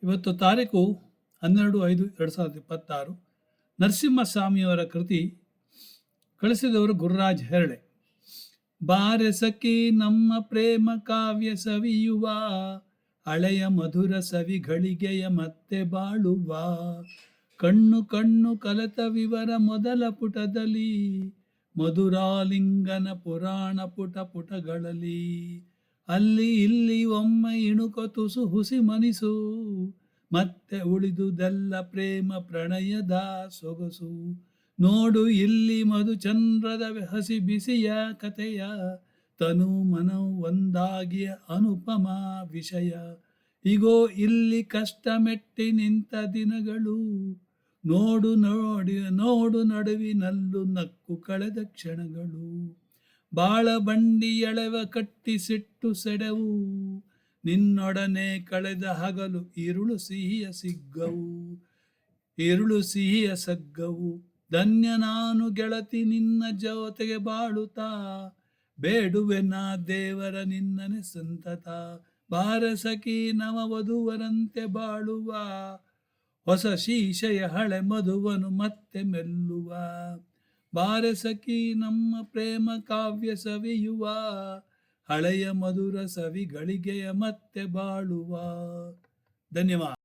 ಇವತ್ತು ತಾರೀಕು 12/5/2026. ನರಸಿಂಹಸ್ವಾಮಿಯವರ ಕೃತಿ. ಕಳಿಸಿದವರು ಗುರುರಾಜ್ ಹೆರಳೆ. ಬಾರೆ ಸಖಿ ನಮ್ಮ ಪ್ರೇಮ ಕಾವ್ಯ ಸವಿಯುವ, ಹಳೆಯ ಮಧುರ ಸವಿಗಳಿಗೆಯ ಮತ್ತೆ ಬಾಳುವ. ಕಣ್ಣು ಕಣ್ಣು ಕಲೆತ ವಿವರ ಮೊದಲ ಪುಟದಲ್ಲಿ, ಮಧುರಾಲಿಂಗನ ಪುರಾಣ ಪುಟ ಪುಟಗಳಲ್ಲಿ. ಅಲ್ಲಿ ಇಲ್ಲಿ ಒಮ್ಮೆ ಇಣುಕ ತುಸು ಹುಸಿ ಮನಿಸು, ಮತ್ತೆ ಉಳಿದುದೆಲ್ಲ ಪ್ರೇಮ ಪ್ರಣಯದ ಸೊಗಸು. ನೋಡು ಇಲ್ಲಿ ಮಧುಚಂದ್ರದ ಹಸಿ ಬಿಸಿಯ ಕಥೆಯ, ತನು ಮನವು ಒಂದಾಗಿಯ ಅನುಪಮ ವಿಷಯ. ಇಗೋ ಇಲ್ಲಿ ಕಷ್ಟ ಮೆಟ್ಟಿ ನಿಂತ ದಿನಗಳು, ನೋಡು ನೋಡು ನಡುವಿನಲ್ಲೂ ನಕ್ಕು ಕಳೆದ ಕ್ಷಣಗಳು. ಬಾಳ ಬಂಡಿ ಎಳೆವ ಕಟ್ಟಿಸಿಟ್ಟು ಸೆಡೆವು, ನಿನ್ನೊಡನೆ ಕಳೆದ ಹಗಲು ഇരുಳು ಸಿಹಿಯ ಸಗ್ಗವು. ಧನ್ಯ ನಾನು ಗೆಳತಿ ನಿನ್ನ ಜೊತೆಗೆ ಬಾಳುತ್ತಾ, ಬೇಡುವೆ ನಾ ದೇವರ ನಿನ್ನನೆ ಸಂತತ. ಬಾರೆ ಸಖಿ ನವವಧುವರಂತೆ ಬಾಳುವ, ಹೊಸ ಶೀಶೆಯ ಹಳೆ ಮಧುವನು ಮತ್ತೆ ಮೆಲ್ಲುವ. ಬಾರೆ ಸಖಿ ನಮ್ಮ ಪ್ರೇಮ ಕಾವ್ಯ ಸವಿಯುವ, ಹಳೆಯ ಮಧುರ ಸವಿಗಳಿಗೆಯ ಮತ್ತೆ ಬಾಳುವ. ಧನ್ಯವಾದ.